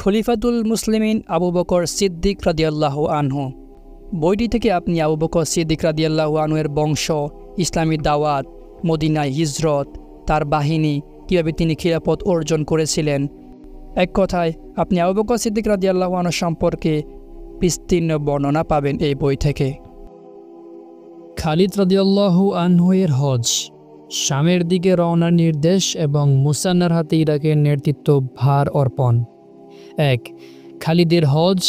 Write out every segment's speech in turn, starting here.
খলিফাতুল মুসলিমিন আবু বকর সিদ্দিক রাদিয়াল্লাহু আনহু। বইটি থেকে আপনি আবু বকর সিদ্দিক রাদিয়াল্লাহু আনহু এর বংশ, ইসলামী দাওয়াত, মদিনায় হিজরত, তার বাহিনী, কীভাবে তিনি খিলাফত অর্জন করেছিলেন, এক কথায় আপনি আবু বকর সিদ্দিক রাদিয়াল্লাহু আনহু সম্পর্কে বিস্তীর্ণ বর্ণনা পাবেন এই বই থেকে। খালিদ রাদিয়াল্লাহু আনহু এর হজ, শামের দিকে রওনার নির্দেশ এবং মুসান্নার হাতে ইরাকের নেতৃত্ব ভার অর্পণ। 1. খালিদের হজ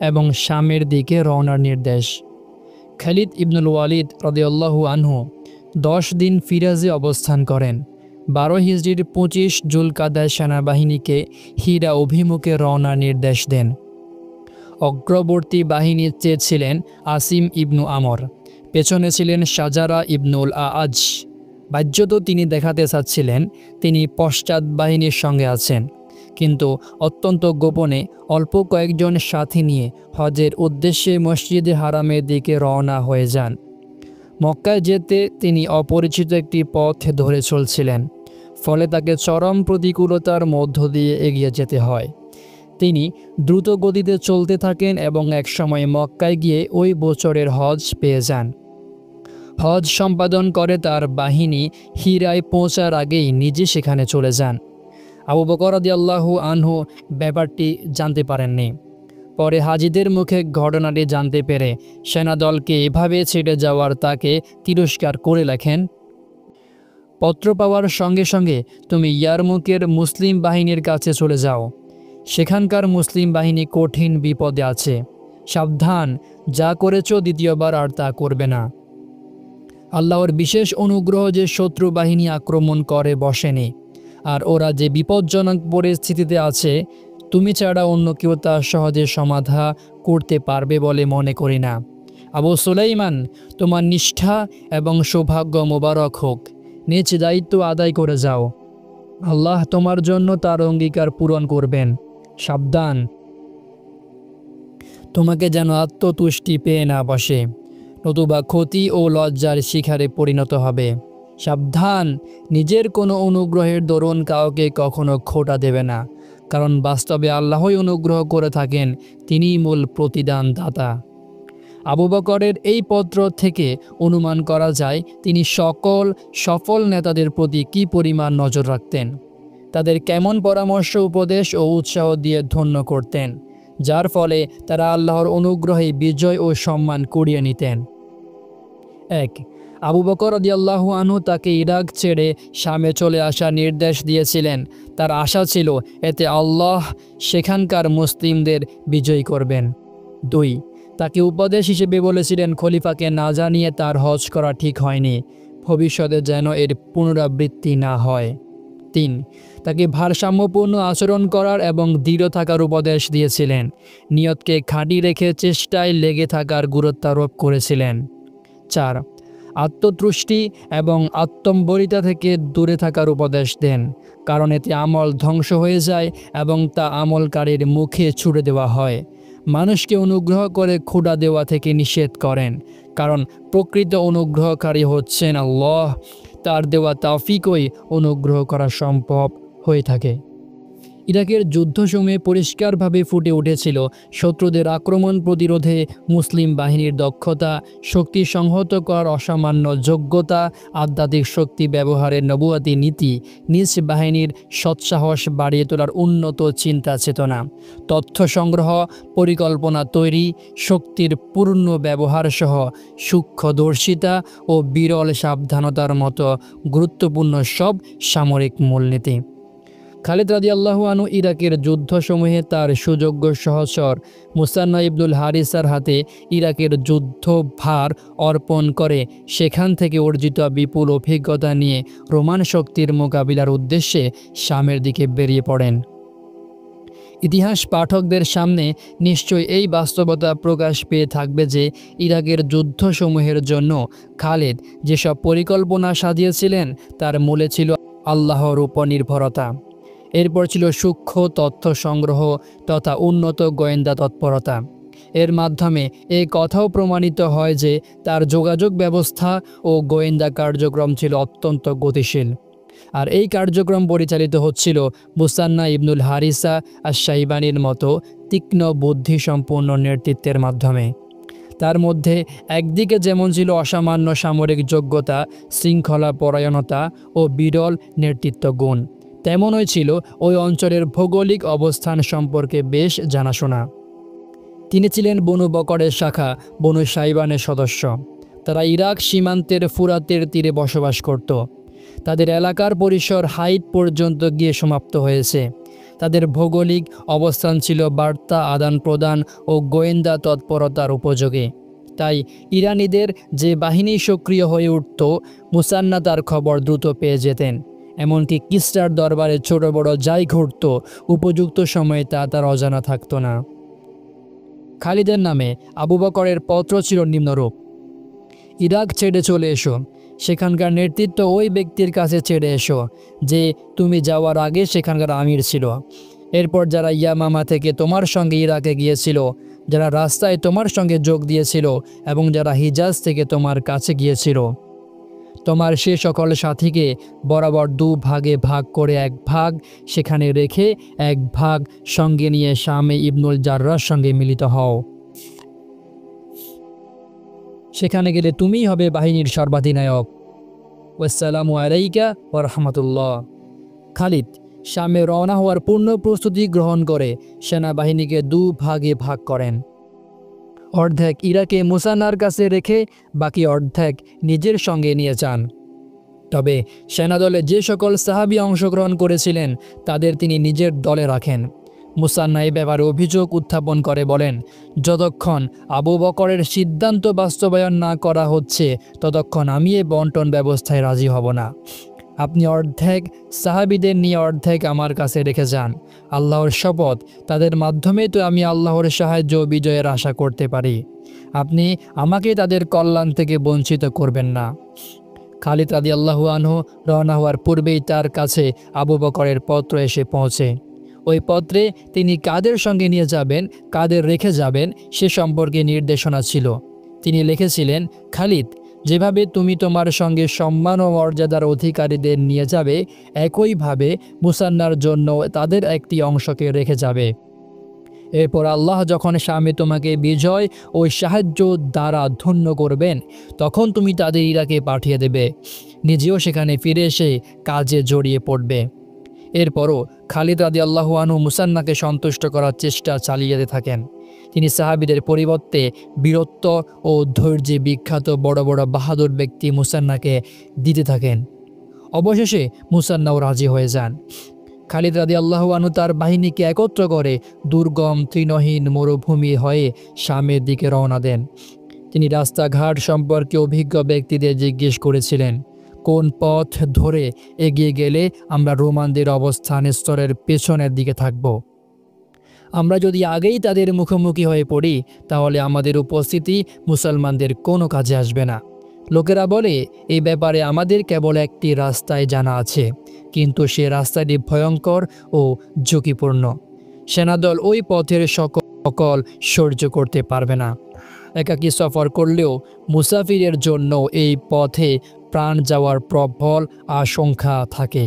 এবং শামের দিকে রওনার নির্দেশ। খালিদ ইবনুল ওয়ালিদ রাদিয়াল্লাহু আনহু 10 দিন ফিরাজে অবস্থান করেন। 12 হিজরির 25 জুলকাদায় সেনাবাহিনীকে হীরা অভিমুখে রওনার নির্দেশ দেন। অগ্রবর্তী বাহিনী চেয়েছিলেন আসিম ইবনু আমর, পেছনে ছিলেন শাজারা ইবনুল আজ। বাহ্যত তিনি দেখাতে চাচ্ছিলেন তিনি পশ্চাৎ বাহিনীর সঙ্গে আছেন, কিন্তু অত্যন্ত গোপনে অল্প কয়েকজন সাথী নিয়ে হজের উদ্দেশ্যে মসজিদে হারামের দিকে রওনা হয়ে যান। মক্কায় যেতে তিনি অপরিচিত একটি পথ ধরে চলছিলেন, ফলে তাকে চরম প্রতিকূলতার মধ্য দিয়ে এগিয়ে যেতে হয়। তিনি দ্রুত গতিতে চলতে থাকেন এবং একসময় মক্কায় গিয়ে ওই বছরের হজ পেয়ে যান। হজ সম্পাদন করে তার বাহিনী হীরায় পৌঁছার আগেই নিজে সেখানে চলে যান। আবু বকর রাদিয়াল্লাহু আনহু ব্যাপারটি জানতে পারেননি। পরে হাজিদের মুখে ঘটনাটি জানতে পেরে সেনাদলকে এভাবে ছেড়ে যাওয়ার তাকে তিরস্কার করে লেখেন, পত্র পাওয়ার সঙ্গে সঙ্গে তুমি ইয়ারমুকের মুসলিম বাহিনীর কাছে চলে যাও। সেখানকার মুসলিম বাহিনী কঠিন বিপদে আছে। সাবধান, যা করেছ দ্বিতীয়বার আর তা করবে না। আল্লাহর বিশেষ অনুগ্রহ যে শত্রু বাহিনী আক্রমণ করে বসেনি, আর ওরা যে বিপজ্জনক পরিস্থিতিতে আছে, তুমি ছাড়া অন্য কেউ তা সহজে সমাধা করতে পারবে বলে মনে করি না। আবু সুলাইমান, তোমার নিষ্ঠা এবং সৌভাগ্য মোবারক হোক। নিজ দায়িত্ব আদায় করে যাও। আল্লাহ তোমার জন্য তার অঙ্গীকার পূরণ করবেন। সাবধান, তোমাকে যেন আত্মতুষ্টি পেয়ে না বসে, নতুবা ক্ষতি ও লজ্জার শিকারে পরিণত হবে। সাবধান, নিজের কোনো অনুগ্রহের দরুন কাউকে কখনো খোটা দেবে না, কারণ বাস্তবে আল্লাহই অনুগ্রহ করে থাকেন, তিনিই মূল প্রতিদান দাতা। আবু বকরের এই পত্র থেকে অনুমান করা যায় তিনি সকল সফল নেতাদের প্রতি কী পরিমাণ নজর রাখতেন, তাদের কেমন পরামর্শ, উপদেশ ও উৎসাহ দিয়ে ধন্য করতেন, যার ফলে তারা আল্লাহর অনুগ্রহে বিজয় ও সম্মান কুড়িয়ে নিতেন। 1. আবু বকর রাদিয়াল্লাহু আনহু তাকে ইরাক ছেড়ে শামে চলে আসার নির্দেশ দিয়েছিলেন। তার আশা ছিল এতে আল্লাহ সেখানকার মুসলিমদের বিজয়ী করবেন। 2. তাকে উপদেশ হিসেবে বলেছিলেন খলিফাকে না জানিয়ে তার হজ করা ঠিক হয়নি, ভবিষ্যতে যেন এর পুনরাবৃত্তি না হয়। 3. তাকে ভারসাম্যপূর্ণ আচরণ করার এবং দৃঢ় থাকার উপদেশ দিয়েছিলেন। নিয়তকে খাঁটি রেখে চেষ্টায় লেগে থাকার গুরুত্বারোপ করেছিলেন। 4. আত্মতুষ্টি এবং আত্মম্বরিতা থেকে দূরে থাকার উপদেশ দেন, কারণ এতে আমল ধ্বংস হয়ে যায় এবং তা আমলকারীর মুখে ছুড়ে দেওয়া হয়। মানুষকে অনুগ্রহ করে ক্ষুধা দেওয়া থেকে নিষেধ করেন, কারণ প্রকৃত অনুগ্রহকারী হচ্ছেন আল্লাহ। তার দেওয়া তৌফিকই অনুগ্রহ করা সম্ভব হয়ে থাকে। ইরাকের যুদ্ধসময়ে পরিষ্কারভাবে ফুটে উঠেছিল শত্রুদের আক্রমণ প্রতিরোধে মুসলিম বাহিনীর দক্ষতা, শক্তি সংহত করার অসামান্য যোগ্যতা, আধ্যাত্মিক শক্তি ব্যবহারের নবুয়াতি নীতি, নিজ বাহিনীর সৎসাহস বাড়িয়ে তোলার উন্নত চিন্তা চেতনা, তথ্য সংগ্রহ, পরিকল্পনা তৈরি, শক্তির পূর্ণ ব্যবহার সহ সূক্ষ্মদর্শিতা ও বিরল সাবধানতার মতো গুরুত্বপূর্ণ সব সামরিক মূলনীতি। খালিদ রাদিয়াল্লাহু আনহু ইরাকের যুদ্ধসমূহে তার সুযোগ্য সহচর মুসান্না ইবনুল হারিসার হাতে ইরাকের যুদ্ধভার অর্পণ করে সেখান থেকে অর্জিত বিপুল অভিজ্ঞতা নিয়ে রোমান শক্তির মোকাবিলার উদ্দেশ্যে শামের দিকে বেরিয়ে পড়েন। ইতিহাস পাঠকদের সামনে নিশ্চয়ই এই বাস্তবতা প্রকাশ পেয়ে থাকবে যে ইরাকের যুদ্ধসমূহের জন্য খালিদ যেসব পরিকল্পনা সাজিয়েছিলেন তার মূলে ছিল আল্লাহর উপর নির্ভরতা। এরপর ছিল সূক্ষ্ম তথ্য সংগ্রহ তথা উন্নত গোয়েন্দা তৎপরতা। এর মাধ্যমে এই কথাও প্রমাণিত হয় যে তার যোগাযোগ ব্যবস্থা ও গোয়েন্দা কার্যক্রম ছিল অত্যন্ত গতিশীল। আর এই কার্যক্রম পরিচালিত হচ্ছিল মুসান্না ইবনুল হারিসা আশ-শাইবানির মতো তীক্ষ্ণ বুদ্ধিসম্পন্ন নেতৃত্বের মাধ্যমে। তার মধ্যে একদিকে যেমন ছিল অসামান্য সামরিক যোগ্যতা, শৃঙ্খলা পরায়ণতা ও বিরল নেতৃত্ব গুণ, তেমনই ছিল ওই অঞ্চলের ভৌগোলিক অবস্থান সম্পর্কে বেশ জানাশোনা। তিনি ছিলেন বনু বকরের শাখা বনু শাইবানের সদস্য। তারা ইরাক সীমান্তের ফুরাতের তীরে বসবাস করত। তাদের এলাকার পরিসর হাইট পর্যন্ত গিয়ে সমাপ্ত হয়েছে। তাদের ভৌগোলিক অবস্থান ছিল বার্তা আদান প্রদান ও গোয়েন্দা তৎপরতার উপযোগী। তাই ইরানিদের যে বাহিনী সক্রিয় হয়ে উঠত, মুসান্না তার খবর দ্রুত পেয়ে যেতেন। এমনকি কিসরার দরবারে ছোট বড় যাই ঘটত, উপযুক্ত সময়ে তা তার অজানা থাকত না। খালিদের নামে আবু বকরের পত্র ছিল নিম্নরূপ: ইরাক ছেড়ে চলে এসো, সেখানকার নেতৃত্ব ওই ব্যক্তির কাছে ছেড়ে এসো যে তুমি যাওয়ার আগে সেখানকার আমির ছিল। এরপর যারা ইয়ামামা থেকে তোমার সঙ্গে ইরাকে গিয়েছিল, যারা রাস্তায় তোমার সঙ্গে যোগ দিয়েছিল এবং যারা হিজাজ থেকে তোমার কাছে গিয়েছিল, তোমার সে সকল সাথীকে বরাবর 2 ভাগে ভাগ করে 1 ভাগ সেখানে রেখে 1 ভাগ সঙ্গে নিয়ে শামে ইবনুল জাররার সঙ্গে মিলিত হও। সেখানে গেলে তুমিই হবে বাহিনীর সর্বাধিনায়ক। ওয়াসসালামু আলাইকা ওয়া রাহমাতুল্লাহ। খালিদ শামে রওনা হওয়ার পূর্ণ প্রস্তুতি গ্রহণ করে সেনাবাহিনীকে 2 ভাগে ভাগ করেন। অর্ধেক ইরাকে মুসান্নার কাছে রেখে বাকি অর্ধেক নিজের সঙ্গে নিয়ে যান। তবে সেনাদলে যে সকল সাহাবী অংশগ্রহণ করেছিলেন তাদের তিনি নিজের দলে রাখেন। মুসান্না এই ব্যাপারে অভিযোগ উত্থাপন করে বলেন, যতক্ষণ আবু বকরের সিদ্ধান্ত বাস্তবায়ন না করা হচ্ছে ততক্ষণ আমি এই বন্টন ব্যবস্থায় রাজি হব না। আপনি অর্ধেক সাহাবীদের নিয়ে অর্ধেক আমার কাছে রেখে যান। আল্লাহর শপথ, তাদের মাধ্যমে তো আমি আল্লাহর সাহায্য ও বিজয়ের আশা করতে পারি। আপনি আমাকে তাদের কল্যাণ থেকে বঞ্চিত করবেন না। খালিদ রাদিয়াল্লাহু আনহু রওনা হওয়ার পূর্বেই তার কাছে আবু বকরের পত্র এসে পৌঁছে। ওই পত্রে তিনি কাদের সঙ্গে নিয়ে যাবেন, কাদের রেখে যাবেন সে সম্পর্কে নির্দেশনা ছিল। তিনি লিখেছিলেন, খালিদ, যেভাবে তুমি তোমার সঙ্গে সম্মান ও মর্যাদার অধিকারীদের নিয়ে যাবে, একইভাবে মুসান্নার জন্য তাদের একটি অংশকে রেখে যাবে। এরপর আল্লাহ যখন শামে তোমাকে বিজয় ও সাহায্য দ্বারা ধন্য করবেন, তখন তুমি তাদের ইরাকে পাঠিয়ে দেবে। নিজেও সেখানে ফিরে এসে কাজে জড়িয়ে পড়বে। এরপরও খালিদ রাদিয়াল্লাহু আনহু মুসান্নাকে সন্তুষ্ট করার চেষ্টা চালিয়ে যেতে থাকেন। তিনি সাহাবীদের পরিবর্তে বীরত্ব ও ধৈর্যে বিখ্যাত বড় বড় বাহাদুর ব্যক্তি মুসান্নাকে দিতে থাকেন। অবশেষে মুসান্নাও রাজি হয়ে যান। খালিদ রাদিয়াল্লাহু আনহু তার বাহিনীকে একত্র করে দুর্গম তৃণহীন মরুভূমি হয়ে শামের দিকে রওনা দেন। তিনি রাস্তাঘাট সম্পর্কে অভিজ্ঞ ব্যক্তিদের জিজ্ঞেস করেছিলেন, কোন পথ ধরে এগিয়ে গেলে আমরা রোমানদের অবস্থান স্তরের পেছনের দিকে থাকব। আমরা যদি আগেই তাদের মুখোমুখি হয়ে পড়ি তাহলে আমাদের উপস্থিতি মুসলমানদের কোনো কাজে আসবে না। লোকেরা বলে, এই ব্যাপারে আমাদের কেবল একটি রাস্তায় জানা আছে, কিন্তু সে রাস্তাটি ভয়ঙ্কর ও ঝুঁকিপূর্ণ। সেনাদল ওই পথের সকল সহ্য করতে পারবে না। একাকী সফর করলেও মুসাফিরের জন্য এই পথে প্রাণ যাওয়ার প্রবল আশঙ্কা থাকে।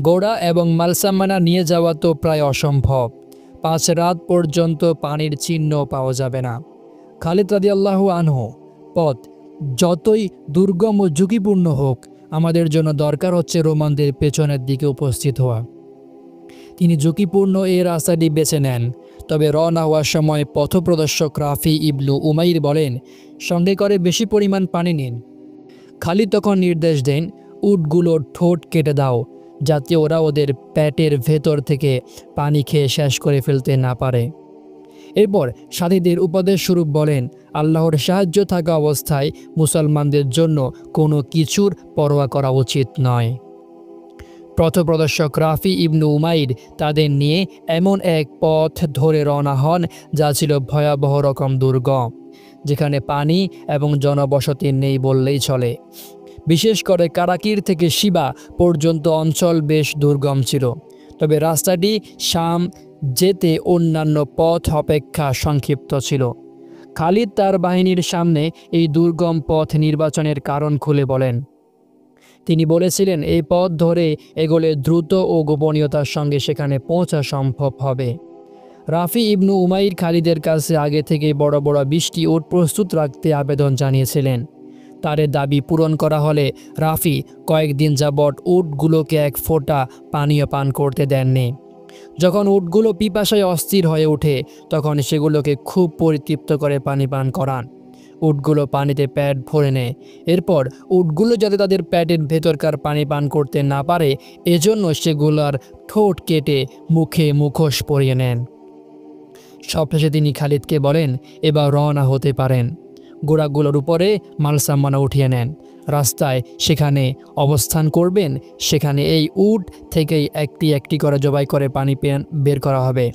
ঘোড়া এবং মালসামানা নিয়ে যাওয়া তো প্রায় অসম্ভব। 5 রাত পর্যন্ত পানির চিহ্ন পাওয়া যাবে না। খালিদ রাদিয়াল্লাহু আনহু, পথ যতই দুর্গম ও ঝুঁকিপূর্ণ হোক, আমাদের জন্য দরকার হচ্ছে রোমানদের পেছনের দিকে উপস্থিত হওয়া। তিনি ঝুঁকিপূর্ণ এই রাস্তাটি বেছে নেন। তবে রওনা হওয়ার সময় পথপ্রদর্শক রাফি ইবনু উমাইর বলেন, সঙ্গে করে বেশি পরিমাণ পানি নিন। খালিদ তখন নির্দেশ দেন, উটগুলোর ঠোঁট কেটে দাও, যাতে ওরা ওদের পেটের ভেতর থেকে পানি খেয়ে শেষ করে ফেলতে না পারে। এরপর সাথীদের উপদেশ স্বরূপ বলেন, আল্লাহর সাহায্য থাকা অবস্থায় মুসলমানদের জন্য কোনো কিছুর পরোয়া করা উচিত নয়। পথপ্রদর্শক রাফি ইবনু উমাইর তাদের নিয়ে এমন এক পথ ধরে রওনা হন যা ছিল ভয়াবহ রকম দুর্গম, যেখানে পানি এবং জনবসতি নেই বললেই চলে। বিশেষ করে কারাকির থেকে শিবা পর্যন্ত অঞ্চল বেশ দুর্গম ছিল। তবে রাস্তাটি শাম যেতে অন্যান্য পথ অপেক্ষা সংক্ষিপ্ত ছিল। খালিদ তার বাহিনীর সামনে এই দুর্গম পথ নির্বাচনের কারণ খুলে বলেন, তিনি বলেছিলেন এই পথ ধরে এগোলে দ্রুত ও গোপনীয়তার সঙ্গে সেখানে পৌঁছা সম্ভব হবে। রাফি ইবনু উমাইর খালিদের কাছে আগে থেকে বড় বড় 20টি উট প্রস্তুত রাখতে আবেদন জানিয়েছিলেন। তার দাবি পূরণ করা হলে রাফি কয়েকদিন যাবৎ উটগুলোকে এক ফোঁটা পানীয় পান করতে দেননি। যখন উটগুলো পিপাসায় অস্থির হয়ে ওঠে তখন সেগুলোকে খুব পরিতৃপ্ত করে পানি পান করান। উটগুলো পানিতে পেট ভরে নেয়। এরপর উটগুলো যাতে তাদের পেটের ভেতরকার পানি পান করতে না পারে এজন্য সেগুলোর ঠোঁট কেটে মুখে মুখোশ পরিয়ে নেন। সবশেষে তিনি খালিদকে বলেন, এবার রওনা হতে পারেন। ঘোড়াগুলোর উপরে মালসামানা উঠিয়ে নেন। রাস্তায় সেখানে অবস্থান করবেন। সেখানে এই উট থেকেই একটি একটি করে জবাই করে পানি বের করা হবে।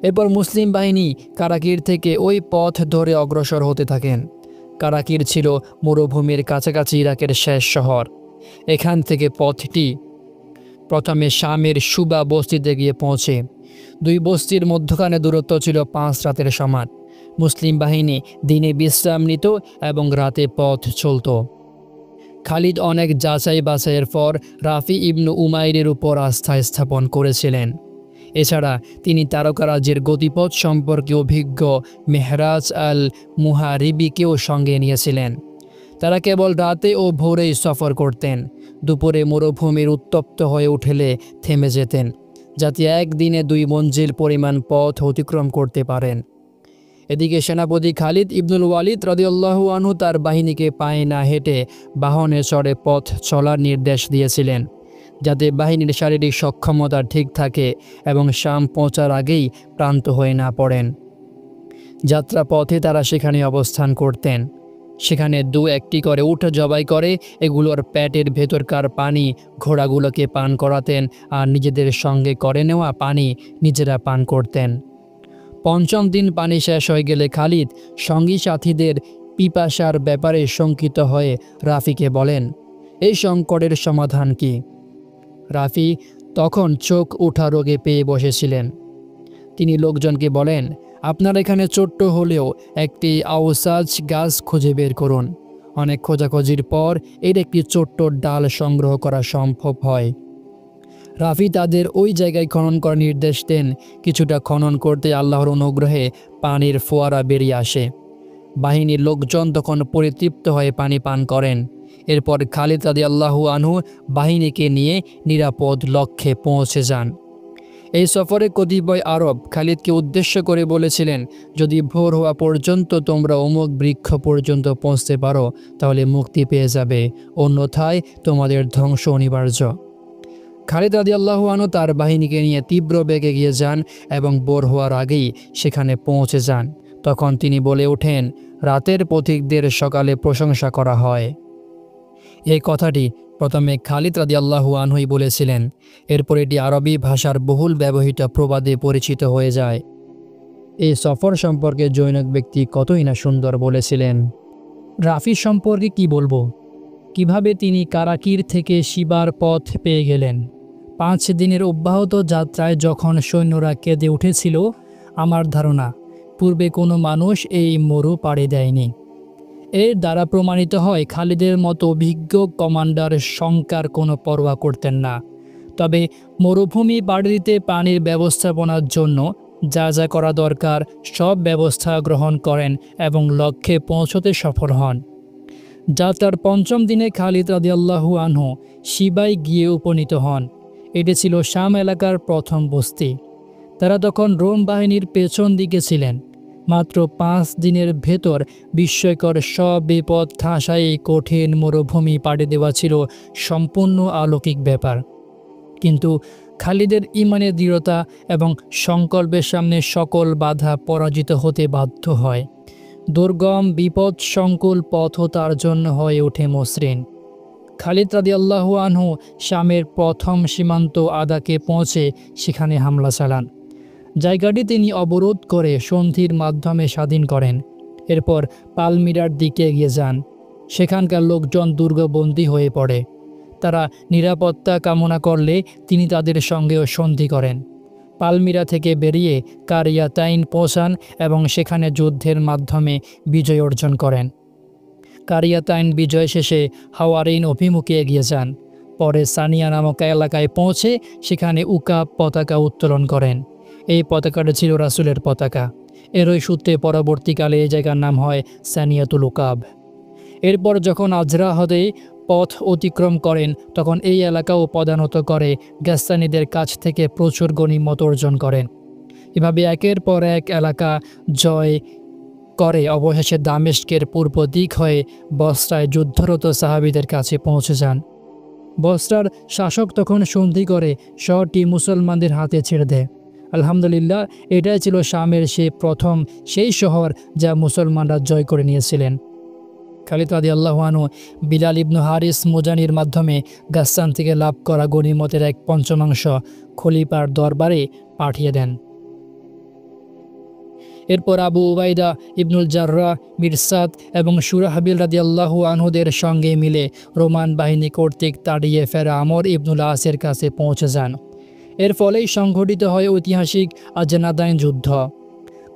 এরপর মুসলিম বাহিনী কারাকির থেকে ওই পথ ধরে অগ্রসর হতে থাকেন। কারাকির ছিল মরুভূমির কাছাকাছি ইরাকের শেষ শহর। এখান থেকে পথটি প্রথমে শামের সুবা বস্তিতে গিয়ে পৌঁছে। দুই বস্তির মধ্যখানে দূরত্ব ছিল 5 রাতের সমান। মুসলিম বাহিনী দিনে বিশ্রাম নিত এবং রাতে পথ চলত। খালিদ অনেক যাচাই বাছাইয়ের পর রাফি ইবনু উমাইরের উপর আস্থা স্থাপন করেছিলেন। এছাড়া তিনি তারকারাজ্যের গতিপথ সম্পর্কে অভিজ্ঞ মেহরাজ আল মুহারিবিকেও সঙ্গে নিয়েছিলেন। তারা কেবল রাতে ও ভোরেই সফর করতেন। দুপুরে মরুভূমির উত্তপ্ত হয়ে উঠলে থেমে যেতেন, যাতে একদিনে 2 মঞ্জিল পরিমাণ পথ অতিক্রম করতে পারেন। এদিকে সেনাপতি খালিদ ইবনুল ওয়ালিদ রাদিয়াল্লাহু আনহু তার বাহিনীকে পায়ে না হেঁটে বাহনে চড়ে পথ চলার নির্দেশ দিয়েছিলেন, যাতে বাহিনীর শারীরিক সক্ষমতা ঠিক থাকে এবং শাম পৌঁছার আগেই ক্লান্ত হয়ে না পড়েন। যাত্রা পথে তারা সেখানে অবস্থান করতেন। সেখানে 2-1টি করে উট জবাই করে এগুলোর পেটের ভেতরকার পানি ঘোড়াগুলোকে পান করাতেন আর নিজেদের সঙ্গে করে নেওয়া পানি নিজেরা পান করতেন। 5ম দিন পানি শেষ হয়ে গেলে খালিদ সঙ্গী সাথীদের পিপাসার ব্যাপারে শঙ্কিত হয়ে রাফিকে বলেন, এই সংকটের সমাধান কি? রাফি তখন চোখ ওঠা রোগে পেয়ে বসেছিলেন। তিনি লোকজনকে বলেন, আপনার এখানে ছোট্ট হলেও একটি আউসাজ গাছ খুঁজে বের করুন। অনেক খোঁজাখুঁজির পর এর একটি ছোট্ট ডাল সংগ্রহ করা সম্ভব হয়। রাফি তাদের ওই জায়গায় খনন করার নির্দেশ দেন। কিছুটা খনন করতে আল্লাহর অনুগ্রহে পানির ফোয়ারা বেরিয়ে আসে। বাহিনীর লোকজন তখন পরিতৃপ্ত হয়ে পানি পান করেন। এরপর খালিদ রাদিয়াল্লাহু আনহু বাহিনীকে নিয়ে নিরাপদ লক্ষ্যে পৌঁছে যান। এই সফরে কতিপয় আরব খালিদকে উদ্দেশ্য করে বলেছিলেন, যদি ভোর হওয়া পর্যন্ত তোমরা অমুক বৃক্ষ পর্যন্ত পৌঁছতে পারো তাহলে মুক্তি পেয়ে যাবে, অন্যথায় তোমাদের ধ্বংস অনিবার্য। খালিদ রাদিয়াল্লাহু আনহু তার বাহিনীকে নিয়ে তীব্র বেগে গিয়ে যান এবং ভোর হওয়ার আগেই সেখানে পৌঁছে যান। তখন তিনি বলে ওঠেন, রাতের পথিকদের সকালে প্রশংসা করা হয়। এই কথাটি প্রথমে খালিদ রাদিয়াল্লাহু আনহুই বলেছিলেন। এরপর এটি আরবি ভাষার বহুল ব্যবহৃত প্রবাদে পরিচিত হয়ে যায়। এই সফর সম্পর্কে জৈনক ব্যক্তি কতই না সুন্দর বলেছিলেন। রাফি সম্পর্কে কি বলবো? কিভাবে তিনি কারাকির থেকে শিবার পথ পেয়ে গেলেন। 5 দিনের অব্যাহত যাত্রায় যখন সৈন্যরা কেঁদে উঠেছিল, আমার ধারণা পূর্বে কোনো মানুষ এই মরু পাড়ি দেয়নি। এর দ্বারা প্রমাণিত হয় খালিদের মতো অভিজ্ঞ কমান্ডার শঙ্কার কোনো পরোয়া করতেন না। তবে মরুভূমি পাড়ি দিতে পানির ব্যবস্থাপনার জন্য যা যা করা দরকার সব ব্যবস্থা গ্রহণ করেন এবং লক্ষ্যে পৌঁছতে সফল হন। যাত্রার 5ম দিনে খালিদ রাদিয়াল্লাহু আনহু শিবায় গিয়ে উপনীত হন। এটি ছিল শাম এলাকার প্রথম বস্তি। তারা তখন রোম বাহিনীর পেছন দিকে ছিলেন। মাত্র 5 দিনের ভেতর বিস্ময়কর সব বিপদ ঠাসায় এই কঠিন মরুভূমি পাড়ি দেওয়া ছিল সম্পূর্ণ অলৌকিক ব্যাপার। কিন্তু খালিদের ইমানের দৃঢ়তা এবং সংকল্পের সামনে সকল বাধা পরাজিত হতে বাধ্য হয়। দুর্গম বিপদ সংকুল পথও তার জন্য হয়ে ওঠে মসৃণ। খালিদ রাদিয়াল্লাহু আনহু শামের প্রথম সীমান্ত আদাকে পৌঁছে সেখানে হামলা চালান। জায়গাটি তিনি অবরোধ করে সন্ধির মাধ্যমে স্বাধীন করেন। এরপর পালমিরার দিকে এগিয়ে যান। সেখানকার লোকজন দুর্গবন্দী হয়ে পড়ে। তারা নিরাপত্তা কামনা করলে তিনি তাদের সঙ্গেও সন্ধি করেন। পালমিরা থেকে বেরিয়ে কারিয়াতাইন পৌঁছান এবং সেখানে যুদ্ধের মাধ্যমে বিজয় অর্জন করেন। কারিয়াতাইন বিজয় শেষে হাওয়ারিন অভিমুখে এগিয়ে যান। পরে সানিয়া নামক এলাকায় পৌঁছে সেখানে উকাব পতাকা উত্তোলন করেন। এই পতাকাটা ছিল রাসূলের পতাকা। এরই সূত্রে পরবর্তীকালে এই জায়গার নাম হয় সানিয়াতুল উকাব। এরপর যখন আজরা হতে পথ অতিক্রম করেন তখন এই এলাকাও পদানত করে গাসসানীদের কাছ থেকে প্রচুর গনিমত অর্জন করেন। এভাবে একের পর এক এলাকা জয় করে অবশেষে দামেস্কের পূর্ব দিক হয়ে বসরায় যুদ্ধরত সাহাবীদের কাছে পৌঁছে যান। বসরার শাসক তখন সন্ধি করে শহরটি মুসলমানদের হাতে ছেড়ে দেয়। আলহামদুলিল্লাহ, এটাই ছিল শামের সেই শহর যা মুসলমানরা জয় করে নিয়েছিলেন। খালিদ রাদিয়াল্লাহু আনহু বিলাল ইবনে হারিস মুজানির মাধ্যমে গাসসান থেকে লাভ করা গনিমতের 1/5 খলিফার দরবারে পাঠিয়ে দেন। এরপর আবু উবাইদা ইবনুল জাররাহ, মিরসাদ এবং শুরাহবিল রাদিয়াল্লাহু আনহুদের সঙ্গে মিলে রোমান বাহিনী কর্তৃক তাড়িয়ে ফেরা আমর ইবনুল আসের কাছে পৌঁছে যান। এর ফলেই সংঘটিত হয় ঐতিহাসিক আজনাদাইন যুদ্ধ।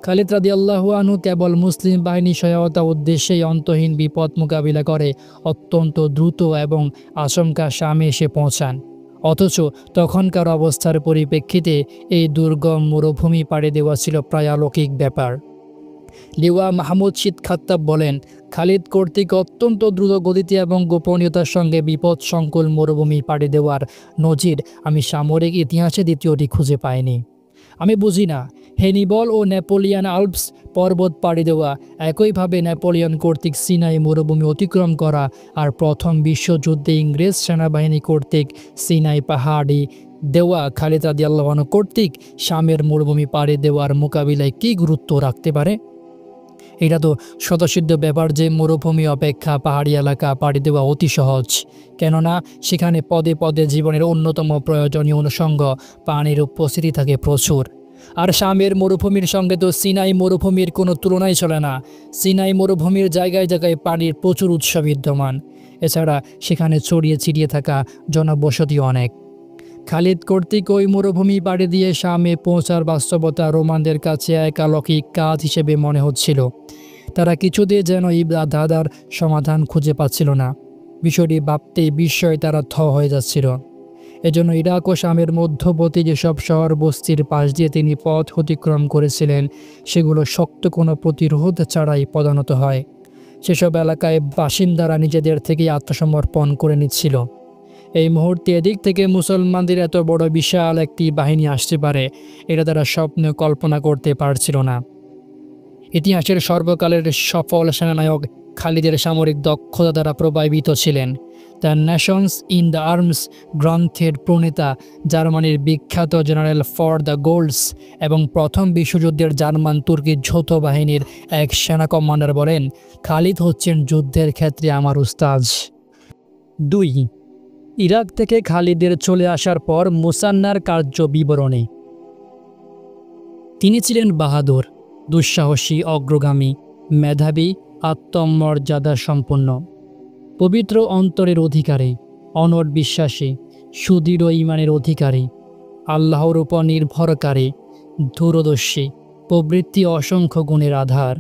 খালিদ রাদিয়াল্লাহু আনহু কেবল মুসলিম বাহিনী সহায়তা উদ্দেশ্যেই অন্তহীন বিপদ মোকাবিলা করে অত্যন্ত দ্রুত এবং আচমকা শামে এসে পৌঁছান। অথচ তখনকার অবস্থার পরিপ্রেক্ষিতে এই দুর্গম মরুভূমি পাড়ি দেওয়া ছিল প্রায় অলৌকিক ব্যাপার। লিওয়া মাহমুদ শীত খাত্তাব বলেন, খালিদ কর্তৃক অত্যন্ত দ্রুত গতিতে এবং গোপনীয়তার সঙ্গে বিপদ সংকুল মরুভূমি পাড়ি দেওয়ার নজির আমি সামরিক ইতিহাসে দ্বিতীয়টি খুঁজে পাইনি। আমি বুঝি না, হেনিবল ও নেপোলিয়ান আল্পস পর্বত পাড়ি দেওয়া, একইভাবে নেপোলিয়ন কর্তৃক সিনাই মরুভূমি অতিক্রম করা আর প্রথম বিশ্বযুদ্ধে ইংরেজ সেনাবাহিনী কর্তৃক সিনাই পাহাড়ি দেওয়া খালিদ রাদিয়াল্লাহু আনহু কর্তৃক শামের মরুভূমি পাড়ি দেওয়ার মোকাবিলায় কী গুরুত্ব রাখতে পারে? এটা তো স্বতঃসিদ্ধ ব্যাপার যে মরুভূমি অপেক্ষা পাহাড়ি এলাকা পাড়ি দেওয়া অতি সহজ, কেননা সেখানে পদে পদে জীবনের অন্যতম প্রয়োজনীয় অনুষঙ্গ পানির উপস্থিতি থাকে প্রচুর। আর শামের মরুভূমির সঙ্গে তো সিনাই মরুভূমির কোনো তুলনাই চলে না। সিনাই মরুভূমির জায়গায় জায়গায় পানির প্রচুর উৎস বিদ্যমান। এছাড়া সেখানে ছড়িয়ে ছিটিয়ে থাকা জনবসতি অনেক। খালিদ কর্তৃক ওই মরুভূমি পাড়ি দিয়ে শামে পৌঁছার বাস্তবতা রোমানদের কাছে এক অলৌকিক কাজ হিসেবে মনে হচ্ছিল। তারা কিছুতেই যেন এই ধাঁধার সমাধান খুঁজে পাচ্ছিল না। বিষয়টি ভাবতেই বিস্ময়ে তারা থ হয়ে যাচ্ছিল। এজন্য ইরাক ও শামের মধ্যবর্তী যেসব শহর বস্তির পাশ দিয়ে তিনি পথ অতিক্রম করেছিলেন সেগুলো শক্ত কোনো প্রতিরোধ ছাড়াই পদানত হয়। সেসব এলাকায় বাসিন্দারা নিজেদের থেকেই আত্মসমর্পণ করে নিচ্ছিল। এই মুহূর্তে এদিক থেকে মুসলমানদের এত বড় বিশাল একটি বাহিনী আসতে পারে এটা তারা স্বপ্নে কল্পনা করতে পারছিল না। ইতিহাসের সর্বকালের সফল সেনানায়ক খালিদের সামরিক দক্ষতা দ্বারা প্রভাবিত ছিলেন। The Nations in the arms গ্রন্থের প্রণেতা জার্মানির বিখ্যাত জেনারেল ফর দ্য গোল্ডস এবং প্রথম বিশ্বযুদ্ধের জার্মান তুর্কি যৌথ বাহিনীর এক সেনা কমান্ডার বলেন, খালিদ হচ্ছেন যুদ্ধের ক্ষেত্রে আমার উস্তাদ। 2. ইরাক থেকে খালিদের চলে আসার পর মুসান্নার কার্য বিবরণী। তিনি ছিলেন বাহাদুর, দুঃসাহসী, অগ্রগামী, মেধাবী, আত্মমর্যাদা সম্পন্ন, পবিত্র অন্তরের অধিকারী, অনড় বিশ্বাসী, সুদৃঢ় ঈমানের অধিকারী, আল্লাহর উপর নির্ভরকারী, দূরদর্শী, প্রবৃত্তি অসংখ্য গুণের আধার।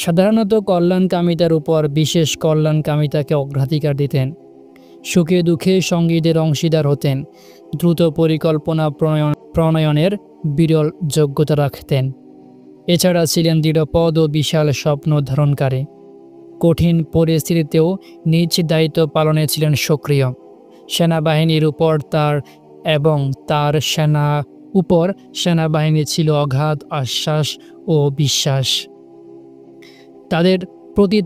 সাধারণত কল্যাণকামিতার উপর বিশেষ কল্যাণকামিতাকে অগ্রাধিকার দিতেন। সুখে দুঃখে সঙ্গীদের অংশীদার হতেন। দ্রুত পরিকল্পনা প্রণয়নের বিরল যোগ্যতা রাখতেন। এছাড়া ছিলেন দৃঢ়পদ ও বিশাল স্বপ্ন ধারণকারী। কঠিন পরিস্থিতিতেও নিজ দায়িত্ব পালনে ছিলেন সক্রিয়। সেনাবাহিনীর উপর তার সেনাবাহিনী ছিল অগাধ আশ্বাস ও বিশ্বাস। তাদের প্রতি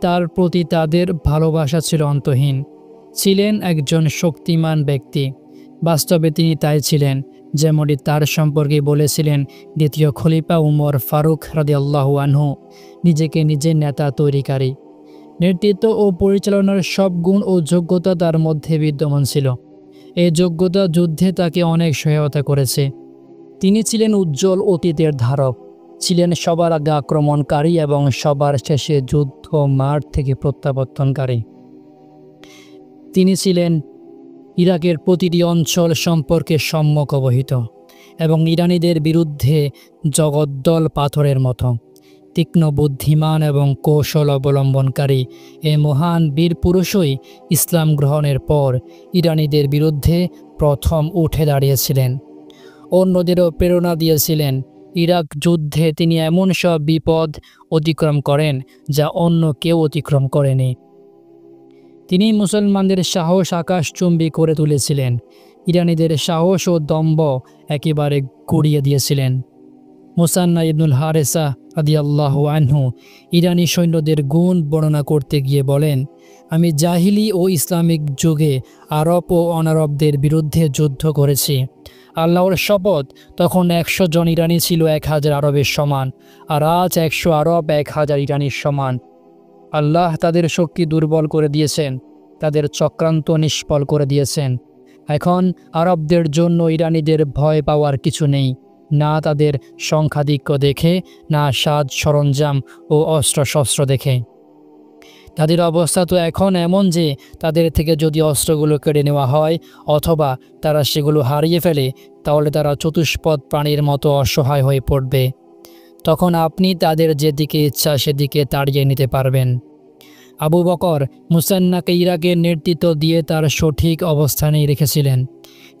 তার প্রতি তাদের ভালোবাসা ছিল অন্তহীন। ছিলেন একজন শক্তিমান ব্যক্তি। বাস্তবে তিনি তাই ছিলেন, যেমনটি তার সম্পর্কে বলেছিলেন দ্বিতীয় খলিফা উমর ফারুক রাদিয়াল্লাহু আনহু, নিজেকে নিজের নেতা তৈরিকারী। নেতৃত্ব ও পরিচালনার সব গুণ ও যোগ্যতা তার মধ্যে বিদ্যমান ছিল। এই যোগ্যতা যুদ্ধে তাকে অনেক সহায়তা করেছে। তিনি ছিলেন উজ্জ্বল অতীতের ধারক, ছিলেন সবার আগে আক্রমণকারী এবং সবার শেষে যুদ্ধ মাঠ থেকে প্রত্যাবর্তনকারী। তিনি ছিলেন ইরাকের প্রতিটি অঞ্চল সম্পর্কে সম্যক অবহিত এবং ইরানিদের বিরুদ্ধে জগদ্দল পাথরের মতো। তীক্ষ্ণ বুদ্ধিমান এবং কৌশল অবলম্বনকারী এ মহান বীর পুরুষই ইসলাম গ্রহণের পর ইরানিদের বিরুদ্ধে প্রথম উঠে দাঁড়িয়েছিলেন, অন্যদেরও প্রেরণা দিয়েছিলেন। ইরাক যুদ্ধে তিনি এমন সব বিপদ অতিক্রম করেন যা অন্য কেউ অতিক্রম করেনি। তিনি মুসলমানদের সাহস আকাশচুম্বী করে তুলেছিলেন, ইরানিদের সাহস ও দম্ভ একেবারে গুড়িয়ে দিয়েছিলেন। মুসান্না ইবনুল হারেসা রাদিয়াল্লাহু আনহু ইরানি সৈন্যদের গুণ বর্ণনা করতে গিয়ে বলেন, আমি জাহিলি ও ইসলামিক যুগে আরব ও অনারবদের বিরুদ্ধে যুদ্ধ করেছি। আল্লাহর শপথ, তখন 100 জন ইরানি ছিল 1000 আরবের সমান, আর আজ 100 আরব 1000 ইরানির সমান। আল্লাহ তাদের শক্তি দুর্বল করে দিয়েছেন, তাদের চক্রান্ত নিষ্ফল করে দিয়েছেন। এখন আরবদের জন্য ইরানিদের ভয় পাওয়ার কিছু নেই, না তাদের সংখ্যাধিক্য দেখে, না সাজ সরঞ্জাম ও অস্ত্রশস্ত্র দেখে। তাদের অবস্থা তো এখন এমন যে তাদের থেকে যদি অস্ত্রগুলো কেড়ে নেওয়া হয় অথবা তারা সেগুলো হারিয়ে ফেলে, তাহলে তারা চতুষ্পদ প্রাণীর মতো অসহায় হয়ে পড়বে। তখন আপনি তাদের যেদিকে ইচ্ছা সেদিকে তাড়িয়ে নিতে পারবেন। আবু বকর মুসান্নাকে ইরাকের নেতৃত্ব দিয়ে তার সঠিক অবস্থানেই রেখেছিলেন।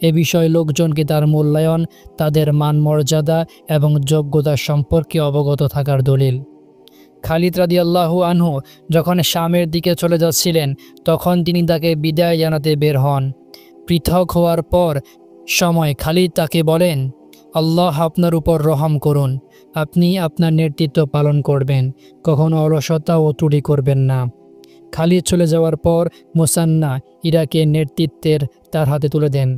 এ বিষয়ে লোকজনকে তার মূল্যায়ন, তাদের মান মর্যাদা এবং যোগ্যতা সম্পর্কে অবগত থাকার দলিল। খালিদ রাদিয়াল্লাহু আনহু যখন শামের দিকে চলে যাচ্ছিলেন, তখন তিনি তাকে বিদায় জানাতে বের হন। পৃথক হওয়ার পর সময় খালিদ তাকে বলেন, আল্লাহ আপনার উপর রহম করুন, আপনি আপনার নেতৃত্ব পালন করবেন, কখনো অলসতা ও ত্রুটি করবেন না। খালিদ চলে যাওয়ার পর মুসান্না ইরাকের নেতৃত্বের তার হাতে তুলে দেন।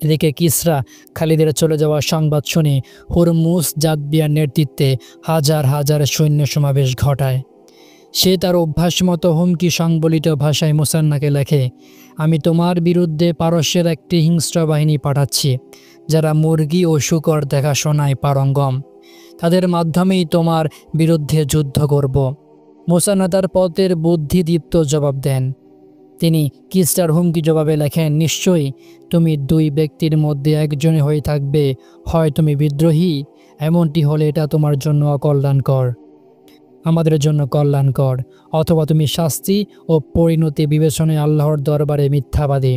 এদিকে কিসরা খালিদের চলে যাওয়ার সংবাদ শুনে হুরমুজ জাদবিয়ার নেতৃত্বে হাজার হাজার সৈন্য সমাবেশ ঘটায়। সে তার অভ্যাস মতো হুমকি সংবলিত ভাষায় মুসান্নাকে লেখে, আমি তোমার বিরুদ্ধে পারস্যের একটি হিংস্র বাহিনী পাঠাচ্ছি, যারা মুরগি ও শূকর দেখাশোনায় পারঙ্গম। তাদের মাধ্যমেই তোমার বিরুদ্ধে যুদ্ধ করব। মুসান্না তার পথের বুদ্ধিদীপ্ত জবাব দেন। তিনি কিসরার হুমকি জবাবে লেখেন, নিশ্চয়ই তুমি 2 ব্যক্তির মধ্যে একজনে হয়ে থাকবে, হয় তুমি বিদ্রোহী, এমনটি হলে এটা তোমার জন্য অকল্যাণকর, আমাদের জন্য কল্যাণকর, অথবা তুমি শাস্তি ও পরিণতি বিবেচনায় আল্লাহর দরবারে মিথ্যাবাদী।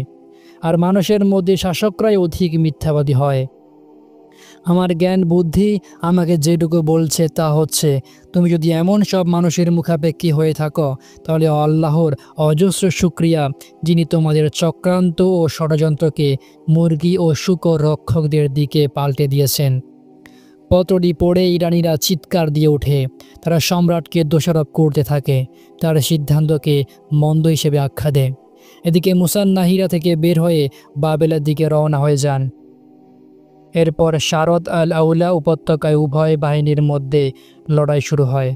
আর মানুষের মধ্যে শাসকরাই অধিক মিথ্যাবাদী হয়। আমার জ্ঞান বুদ্ধি আমাকে যেটুকু বলছে তা হচ্ছে, তুমি যদি এমন সব মানুষের মুখাপেক্ষী হয়ে থাকো, তাহলে আল্লাহর অজস্র শুকরিয়া, যিনি তোমাদের চক্রান্ত ও ষড়যন্ত্রকে মুরগি ও শূকর রক্ষকদের দিকে পাল্টে দিয়েছেন। পত্রটি পড়ে ইরানিরা চিৎকার দিয়ে ওঠে। তারা সম্রাটকে দোষারোপ করতে থাকে, তার সিদ্ধান্তকে মন্দ হিসেবে আখ্যা দেয়। এদিকে মুসান্না হীরা থেকে বের হয়ে বাবেলের দিকে রওনা হয়ে যান। এরপর শারদ আল আউলা উপত্যকায় উভয় বাহিনীর মধ্যে লড়াই শুরু হয়।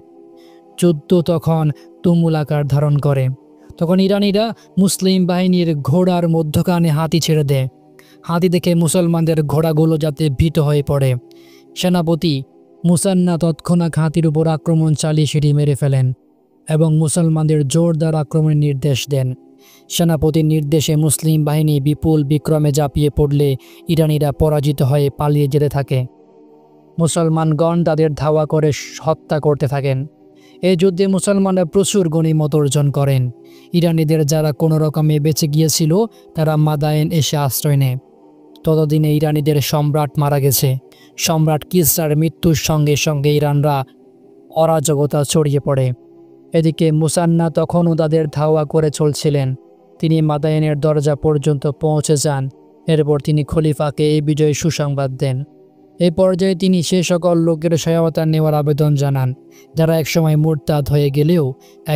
যুদ্ধ তখন তুমুল আকার ধারণ করে। তখন ইরানিরা মুসলিম বাহিনীর ঘোড়ার মধ্যখানে হাতি ছেড়ে দেয়। হাতি দেখে মুসলমানদের ঘোড়াগুলো যাতে ভীত হয়ে পড়ে। সেনাপতি মুসান্না তৎক্ষণাৎ হাতির উপর আক্রমণ চালিয়ে সেটি মেরে ফেলেন এবং মুসলমানদের জোরদার আক্রমণের নির্দেশ দেন। সেনাপতির নির্দেশে মুসলিম বাহিনী বিপুল বিক্রমে ঝাঁপিয়ে পড়লে ইরানিরা পরাজিত হয়ে পালিয়ে যেতে থাকে। মুসলমানগণ তাদের ধাওয়া করে হত্যা করতে থাকেন। এই যুদ্ধে মুসলমানরা প্রচুর গনিমত অর্জন করেন। ইরানিদের যারা কোনো রকমে বেঁচে গিয়েছিল তারা মাদায়েন এসে আশ্রয় নেয়। ততদিনে ইরানিদের সম্রাট মারা গেছে। সম্রাট কিসরার মৃত্যুর সঙ্গে সঙ্গে ইরানরা অরাজকতা ছড়িয়ে পড়ে। এদিকে মুসান্না তখনও তাদের ধাওয়া করে চলছিলেন। তিনি মাদায়েনের দরজা পর্যন্ত পৌঁছে যান। এরপর তিনি খলিফাকে এই বিজয় সুসংবাদ দেন। এই পর্যায়ে তিনি সে সকল লোকের সহায়তা নেওয়ার আবেদন জানান যারা একসময় মুরতাদ হয়ে গেলেও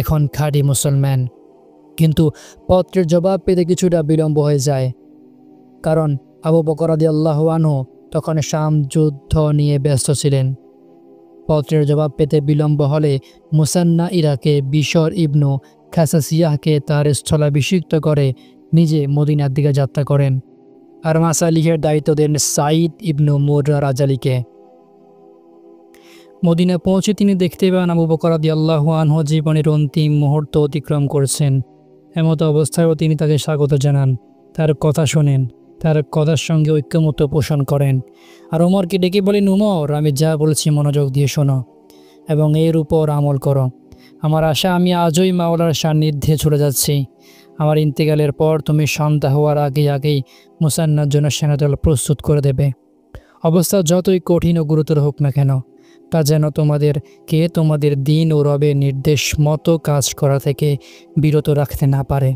এখন খাঁটি মুসলমান। কিন্তু পত্রের জবাব পেতে কিছুটা বিলম্ব হয়ে যায়, কারণ আবু বকর রাদিয়াল্লাহু আনহু তখন শাম যুদ্ধ নিয়ে ব্যস্ত ছিলেন। পত্রের জবাব পেতে বিলম্ব হলে মুসান্না ইরাকে বিশর ইবনু খাসাসিয়াহকে তার স্থলাভিষিক্ত করে নিজে মদিনার দিকে যাত্রা করেন, আর মাসালিহের দায়িত্ব দেন সাঈদ ইবনু মুররা রাজালিকে। মদিনা পৌঁছে তিনি দেখতে পান আবু বকর রাদিয়াল্লাহু আনহু জীবনের অন্তিম মুহূর্ত অতিক্রম করছেন। এমতো অবস্থায়ও তিনি তাকে স্বাগত জানান, তার কথা শোনেন, তার কথার সঙ্গে ঐক্যমত্য পোষণ করেন। আর ওমরকে ডেকে বলেন, উমর, আমি যা বলছি মনোযোগ দিয়ে শোনো। এবং এর উপর আমল করো। আমার আশা আমি আজই মাওলার সান্নিধ্যে চলে যাচ্ছি। আমার ইন্তেকালের পর তুমি সন্ধ্যা হওয়ার আগেই মুসান্নার জন্য সেনাদল প্রস্তুত করে দেবে। অবস্থা যতই কঠিন ও গুরুতর হোক না কেন, তা যেন তোমাদের দিন ও রবের নির্দেশ মতো কাজ করা থেকে বিরত রাখতে না পারে।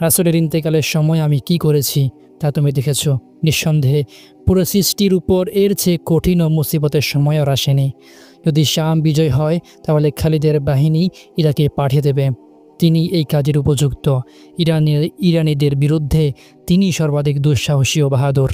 রাসূলের ইন্তেকালের সময় আমি কি করেছি তা তুমি দেখেছ। নিঃসন্দেহে পুরো সৃষ্টির উপর এর চেয়ে কঠিন ও মুসিবতের সময় আর আসেনি। যদি শাম বিজয় হয় তাহলে খালিদের বাহিনী ইরাকে পাঠিয়ে দেবে। তিনি এই কাজের উপযুক্ত। ইরানিদের বিরুদ্ধে তিনি সর্বাধিক দুঃসাহসী ও বাহাদুর।